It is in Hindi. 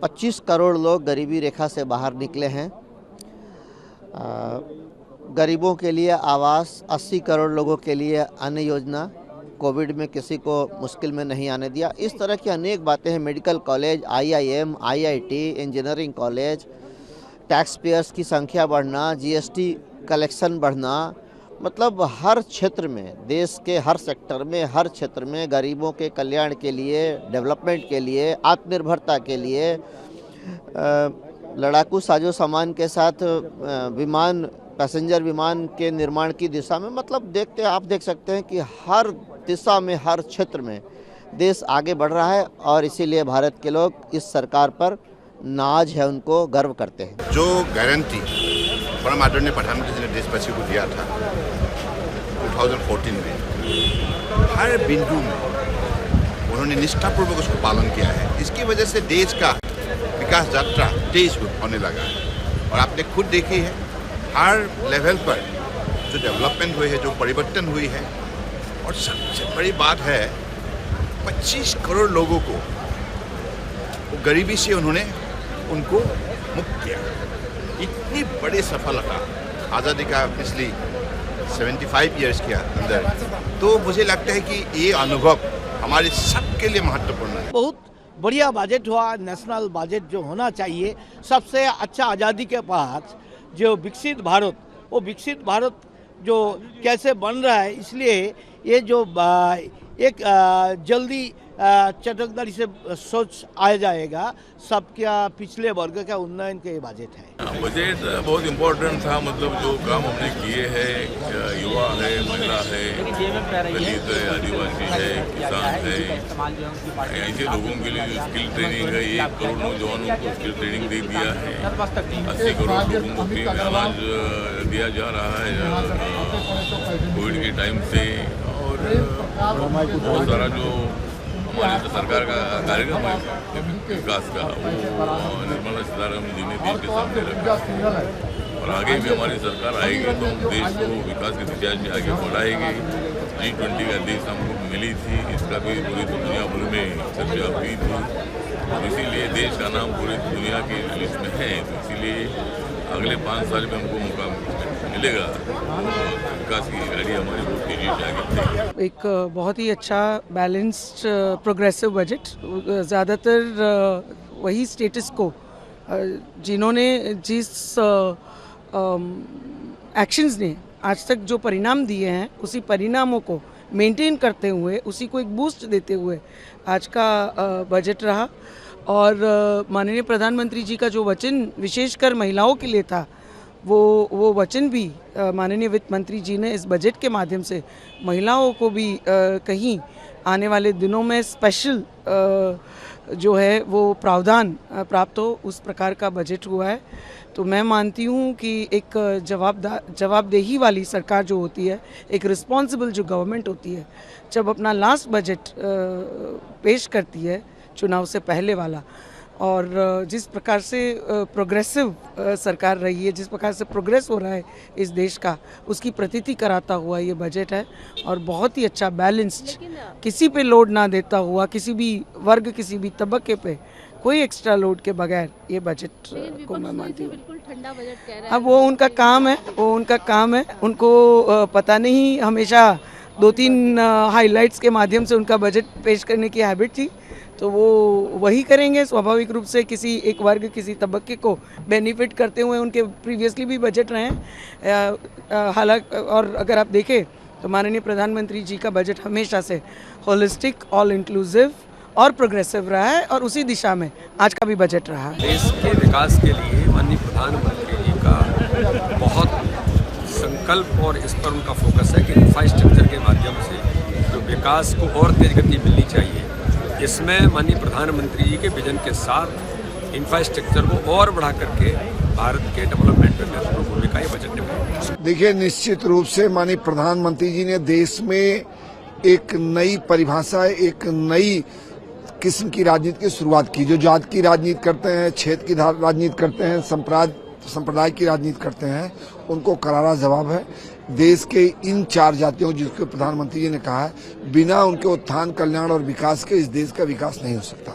25 करोड़ लोग गरीबी रेखा से बाहर निकले हैं। गरीबों के लिए आवास, 80 करोड़ लोगों के लिए अन्न योजना, कोविड में किसी को मुश्किल में नहीं आने दिया। इस तरह की अनेक बातें हैं। Medical college, IIM, IIT, engineering college, tax payers की संख्या बढ़ना, GST कलेक्शन बढ़ना, मतलब हर क्षेत्र में, देश के हर सेक्टर में, हर क्षेत्र में गरीबों के कल्याण के लिए, डेवलपमेंट के लिए, आत्मनिर्भरता के लिए, लड़ाकू साजो सामान के साथ विमान, पैसेंजर विमान के निर्माण की दिशा में, मतलब आप देख सकते हैं कि हर दिशा में, हर क्षेत्र में देश आगे बढ़ रहा है और इसीलिए भारत के लोग इस सरकार पर नाज है, उनको गर्व करते हैं। जो गारंटी परम आदरणीय प्रधानमंत्री जी ने देशवासियों को दिया था 2014 में, हर बिंदु में उन्होंने निष्ठापूर्वक उसको पालन किया है। इसकी वजह से देश का विकास यात्रा तेज होने लगा है और आपने खुद देखी है हर लेवल पर जो डेवलपमेंट हुई है, जो परिवर्तन हुई है। और सबसे बड़ी बात है 25 करोड़ लोगों को वो गरीबी से उनको मुक्त किया। इतनी बड़ी सफलता आज़ादी का पिछली 75 ईयर्स के अंदर, तो मुझे लगता है कि ये अनुभव हमारे सबके लिए महत्वपूर्ण है। बहुत बढ़िया बजट हुआ। नेशनल बजट जो होना चाहिए, सबसे अच्छा आज़ादी के बाद जो विकसित भारत, वो विकसित भारत जो कैसे बन रहा है, इसलिए ये जो एक जल्दी चटकदारी से सोच आ जाएगा सबका पिछले वर्ग का उन्नयन के बजट है। बजट बहुत इम्पोर्टेंट था। मतलब जो काम हमने किए हैं, युवा है, महिला है, दलित है, आदिवासी है, किसान है, ऐसे लोगों के लिए जो स्किल ट्रेनिंग है, 1 करोड़ नौजवानों को स्किल ट्रेनिंग दे दिया है। 80 करोड़ लोगों को फ्री में अनाज दिया जा रहा है कोविड के टाइम से। और बहुत सारा जो हमारी सरकार का कार्यक्रम है विकास का, वो निर्मला सीतारमण जी ने देश के सामने रखा और आगे भी हमारी सरकार आएगी तो हम देश को विकास की दिशा में आगे बढ़ाएंगे। G20 का देश हमको मिली थी, इसका भी पूरी दुनिया भर में चर्चा हुई थी और इसीलिए देश का नाम पूरी दुनिया की लिस्ट में है। तो इसीलिए अगले 5 साल में हमको मौका मिलेगा, विकास की गाड़ी हमारी बहुत तेजी से आगे बढ़ेगी। एक बहुत ही अच्छा बैलेंस्ड प्रोग्रेसिव बजट, ज़्यादातर वही स्टेटस को जिन्होंने जिस एक्शंस ने आज तक जो परिणाम दिए हैं, उसी परिणामों को मेंटेन करते हुए, उसी को एक बूस्ट देते हुए आज का बजट रहा। और माननीय प्रधानमंत्री जी का जो वचन विशेषकर महिलाओं के लिए था, वो वचन भी माननीय वित्त मंत्री जी ने इस बजट के माध्यम से महिलाओं को भी कहीं आने वाले दिनों में स्पेशल जो है वो प्रावधान प्राप्त हो, उस प्रकार का बजट हुआ है। तो मैं मानती हूँ कि एक जवाबदेही वाली सरकार जो होती है, एक रिस्पॉन्सिबल जो गवर्नमेंट होती है, जब अपना लास्ट बजट पेश करती है चुनाव से पहले वाला, और जिस प्रकार से प्रोग्रेसिव सरकार रही है, जिस प्रकार से प्रोग्रेस हो रहा है इस देश का, उसकी प्रतीति कराता हुआ ये बजट है और बहुत ही अच्छा बैलेंस्ड, किसी पे लोड ना देता हुआ, किसी भी वर्ग, किसी भी तबके पे कोई एक्स्ट्रा लोड के बगैर ये बजट को मैं मानती हूँ। बिल्कुल ठंडा बजट कह रहा है। अब वो उनका काम है, उनको पता नहीं, हमेशा 2-3 हाइलाइट्स के माध्यम से उनका बजट पेश करने की हैबिट थी, तो वो वही करेंगे। स्वाभाविक रूप से किसी एक वर्ग, किसी तबके को बेनिफिट करते हुए उनके प्रीवियसली भी बजट रहे हैं। हालांकि और अगर आप देखें तो माननीय प्रधानमंत्री जी का बजट हमेशा से होलिस्टिक, ऑल इंक्लूसिव और प्रोग्रेसिव रहा है और उसी दिशा में आज का भी बजट रहा है। देश के विकास के लिए माननीय प्रधानमंत्री जी का बहुत संकल्प और इस पर उनका फोकस है कि इंफ्रास्ट्रक्चर के माध्यम से जो विकास को और तेज गति मिलनी चाहिए। इसमें माननीय प्रधानमंत्री जी के विजन के साथ इंफ्रास्ट्रक्चर को और बढ़ा करके भारत के डेवलपमेंट में महत्वपूर्ण भूमिका ये बजट निभाएगी। देखिए, निश्चित रूप से माननीय प्रधानमंत्री जी ने देश में एक नई परिभाषा, एक नई किस्म की राजनीति की शुरुआत की। जो जात की राजनीति करते हैं, क्षेत्र की राजनीति करते हैं, संप्रदाय की राजनीति करते हैं, उनको करारा जवाब है। देश के इन 4 जातियों, जिसको प्रधानमंत्री जी ने कहा है, बिना उनके उत्थान, कल्याण और विकास के इस देश का विकास नहीं हो सकता।